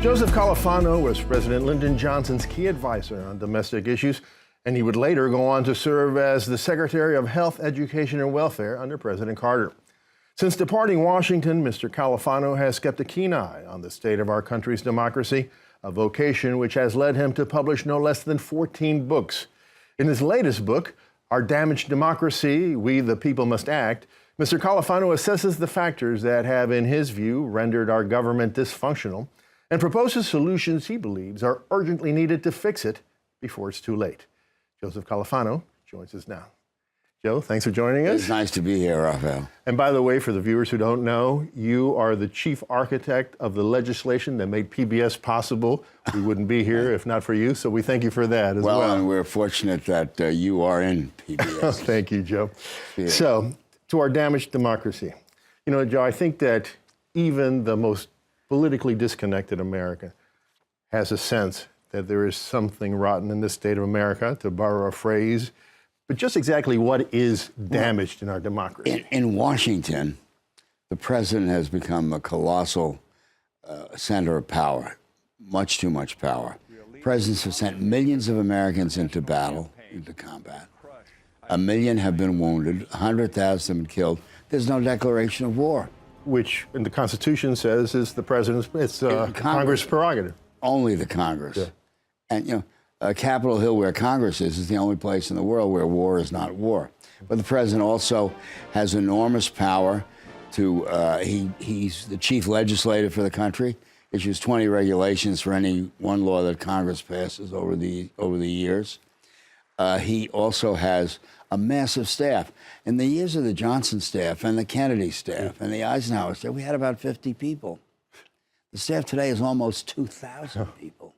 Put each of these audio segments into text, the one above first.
Joseph Califano was President Lyndon Johnson's key advisor on domestic issues, and he would later go on to serve as the Secretary of Health, Education, and Welfare under President Carter. Since departing Washington, Mr. Califano has kept a keen eye on the state of our country's democracy, a vocation which has led him to publish no less than 14 books. In his latest book, Our Damaged Democracy, We the People Must Act, Mr. Califano assesses the factors that have, in his view, rendered our government dysfunctional and proposes solutions he believes are urgently needed to fix it before it's too late. Joseph Califano joins us now. Joe, thanks for joining us. It's nice to be here, Raphael. And by the way, for the viewers who don't know, you are the chief architect of the legislation that made PBS possible. We wouldn't be here if not for you, so we thank you for that as well. Well, and we're fortunate that you are in PBS. Thank you, Joe. Yeah. So, to our damaged democracy. You know, Joe, I think that even the most politically disconnected American has a sense that there is something rotten in this state of America, to borrow a phrase. But just exactly what is damaged in our democracy? In Washington, the president has become a colossal center of power, much too much power. Presidents have sent millions of Americans into battle, into combat. 1 million have been wounded, 100,000 have been killed. There's no declaration of war. Which, in the Constitution, says is the president's, it's Congress prerogative. Only the Congress. Yeah. And, you know, Capitol Hill, where Congress is the only place in the world where war is not war. But the president also has enormous power to, he's the chief legislator for the country, issues 20 regulations for any one law that Congress passes over the years. He also has a massive staff. In the years of the Johnson staff and the Kennedy staff and the Eisenhower staff, we had about 50 people. The staff today is almost 2,000 people.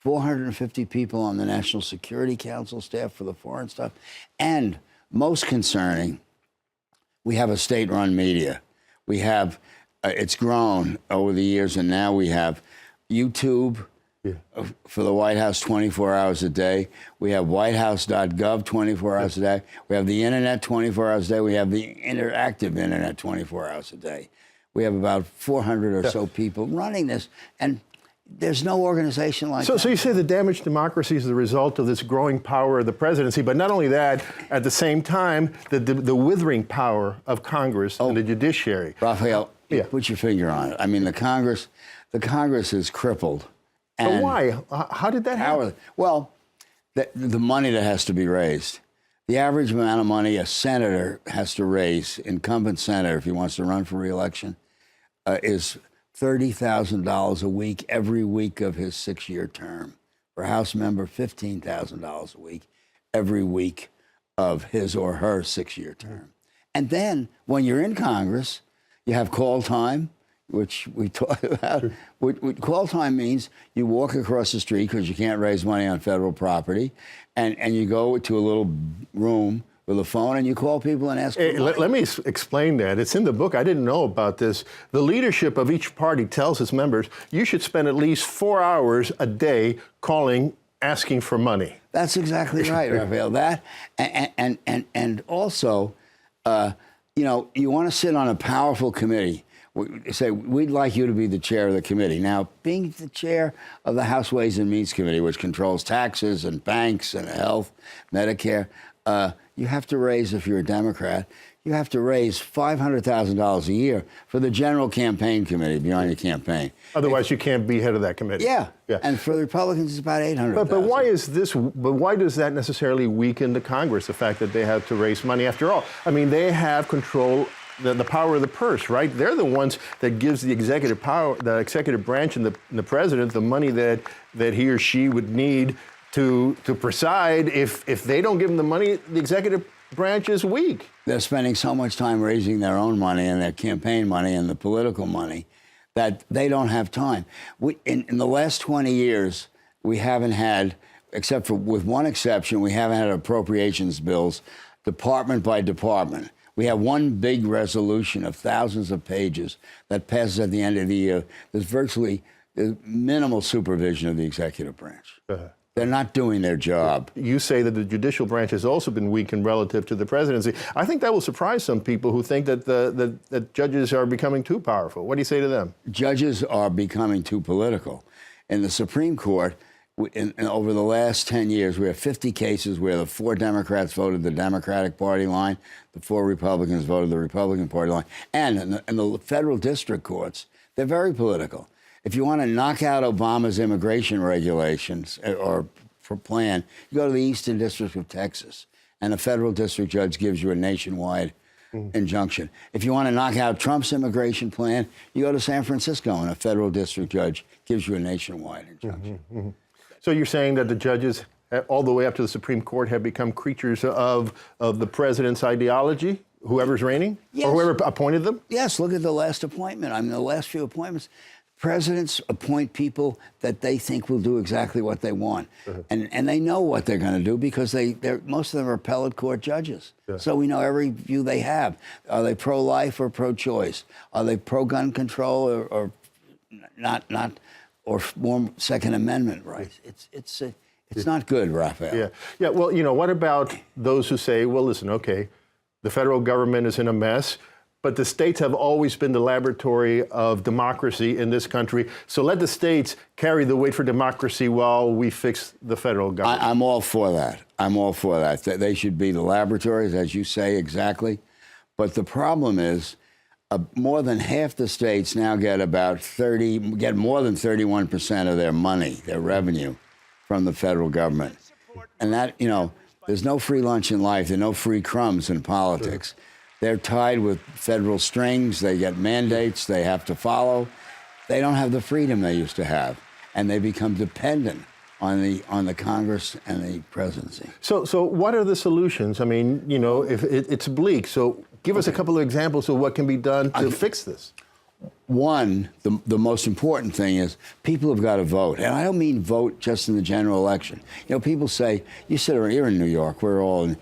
450 people on the National Security Council staff for the foreign stuff. And most concerning, we have a state-run media. We have, it's grown over the years, and now we have YouTube for the White House 24 hours a day. We have whitehouse.gov 24 hours a day. We have the internet 24 hours a day. We have the interactive internet 24 hours a day. We have about 400 or so people running this, and there's no organization like that. So you say the damaged democracy is the result of this growing power of the presidency, but not only that, at the same time, the withering power of Congress and the judiciary. Raphael, put your finger on it. I mean, the Congress is crippled. But why? How did that happen? Well, the money that has to be raised. The average amount of money a senator has to raise, incumbent senator, if he wants to run for re-election, is $30,000 a week every week of his 6-year term. For a House member, $15,000 a week every week of his or her 6-year term. And then when you're in Congress, you have call time, which we talked about. What call time means you walk across the street because you can't raise money on federal property, and you go to a little room with a phone and you call people and ask for money. Let me explain that. It's in the book. I didn't know about this. The leadership of each party tells its members, you should spend at least 4 hours a day calling, asking for money. That's exactly right, Raphael. That, and also, you know, you want to sit on a powerful committee. We say, we'd like you to be the chair of the committee. Now, being the chair of the House Ways and Means Committee, which controls taxes and banks and health, Medicare, you have to raise, if you're a Democrat, you have to raise $500,000 a year for the general campaign committee beyond your campaign. Otherwise, you can't be head of that committee. Yeah. And for the Republicans, it's about $800,000. But why is this? But why does that necessarily weaken the Congress? The fact that they have to raise money. After all, I mean, they have control. The power of the purse, right? They're the ones that gives the executive power, the executive branch and the president the money that he or she would need to preside. If they don't give them the money, the executive branch is weak. They're spending so much time raising their own money and their campaign money and the political money that they don't have time. In the last 20 years, we haven't had, except for with one exception, we haven't had appropriations bills department by department. We have one big resolution of thousands of pages that passes at the end of the year. There's virtually minimal supervision of the executive branch. They're not doing their job. You say that the judicial branch has also been weakened relative to the presidency. I think that will surprise some people who think that that judges are becoming too powerful. What do you say to them? Judges are becoming too political. In the Supreme Court, over the last 10 years, we have 50 cases where the 4 Democrats voted the Democratic Party line, the 4 Republicans voted the Republican Party line. And in the federal district courts, they're very political. If you want to knock out Obama's immigration regulations or plan, you go to the Eastern District of Texas, and a federal district judge gives you a nationwide injunction. If you want to knock out Trump's immigration plan, you go to San Francisco, and a federal district judge gives you a nationwide injunction. So you're saying that the judges, all the way up to the Supreme Court, have become creatures of the president's ideology, whoever's reigning? Yes. Or whoever appointed them? Yes, look at the last appointment. I mean, the last few appointments. Presidents appoint people that they think will do exactly what they want. And they know what they're going to do because most of them are appellate court judges. So we know every view they have. Are they pro-life or pro-choice? Are they pro-gun control or not or more Second Amendment rights? It's not good, Raphael. Yeah. Well, what about those who say, well, listen, okay, the federal government is in a mess, but the states have always been the laboratory of democracy in this country. So let the states carry the weight for democracy while we fix the federal government. I'm all for that. I'm all for that. They should be the laboratories, as you say, exactly. But the problem is, more than half the states now get more than 31% of their money, their revenue, from the federal government. And that, there's no free lunch in life. There are no free crumbs in politics. They're tied with federal strings. They get mandates they have to follow. They don't have the freedom they used to have, and they become dependent on the Congress and the presidency. So what are the solutions? I mean, if it's bleak. So give us a couple of examples of what can be done to fix this. One, the most important thing is people have got to vote. And I don't mean vote just in the general election. People say, you're in New York, we're all in,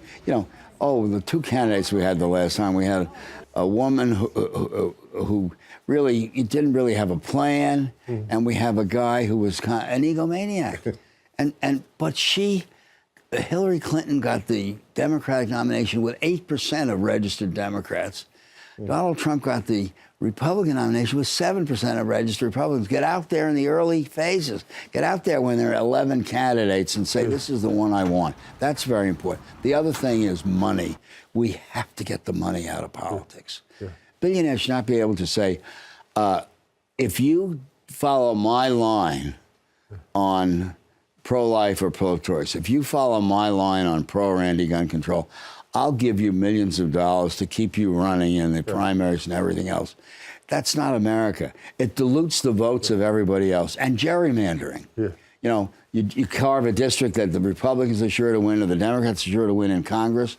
the 2 candidates we had the last time, we had a woman who really didn't really have a plan, and we have a guy who was an egomaniac. But Hillary Clinton got the Democratic nomination with 8% of registered Democrats. Donald Trump got the Republican nomination with 7% of registered Republicans. Get out there in the early phases. Get out there when there are 11 candidates and say, this is the one I want. That's very important. The other thing is money. We have to get the money out of politics. Billionaires should not be able to say, if you follow my line on pro-life or pro-choice, if you follow my line on pro or anti-gun control, I'll give you millions of dollars to keep you running in the primaries and everything else. That's not America. It dilutes the votes of everybody else. And gerrymandering. You carve a district that the Republicans are sure to win or the Democrats are sure to win in Congress,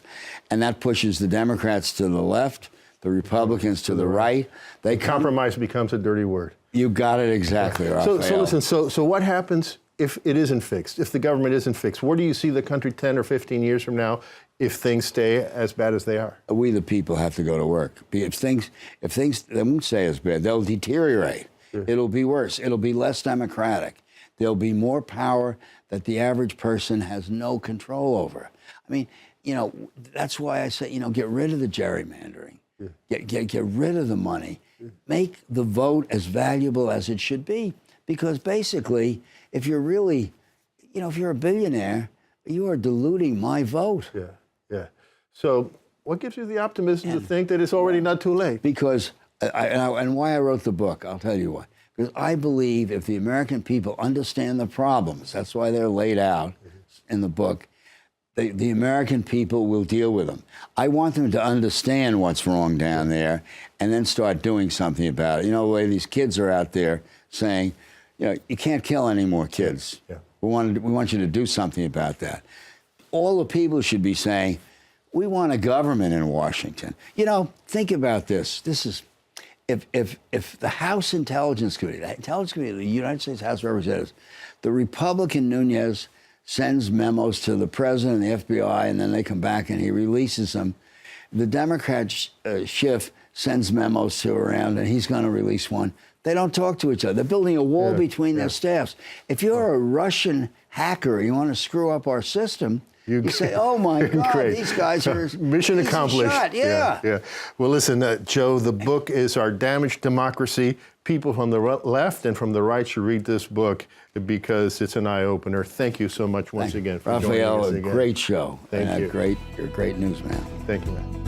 and that pushes the Democrats to the left, the Republicans to the right. Compromise becomes a dirty word. You got it exactly, Raphael. So listen, so what happens if it isn't fixed, if the government isn't fixed? Where do you see the country 10 or 15 years from now if things stay as bad as they are? We, the people, have to go to work. If things, they won't stay as bad. They'll deteriorate. It'll be worse. It'll be less democratic. There'll be more power that the average person has no control over. I mean, that's why I say, get rid of the gerrymandering. Get rid of the money. Make the vote as valuable as it should be. Because basically, if you're really, if you're a billionaire, you are diluting my vote. Yeah. So what gives you the optimism to think that it's already not too late? Because, and why I wrote the book, I'll tell you why. Because I believe if the American people understand the problems, that's why they're laid out in the book, the American people will deal with them. I want them to understand what's wrong down there and then start doing something about it. The way these kids are out there saying, you can't kill any more kids. We want you to do something about that. All the people should be saying, we want a government in Washington. Think about this. This is, if the House Intelligence Committee, of the United States House of Representatives, the Republican Nunes sends memos to the president and the FBI, and then they come back and he releases them. The Democrat Schiff sends memos to around, and he's going to release one. They don't talk to each other. They're building a wall between their staffs. If you're a Russian hacker, you want to screw up our system, you say, oh my God, Great. these guys are mission easy accomplished. shot. Yeah. Well, listen, Joe, the book is Our Damaged Democracy. People from the left and from the right should read this book because it's an eye-opener. Thank you so much once again for joining us Raphael, again. a great show. Thank you. You're a great newsman. Thank you, man.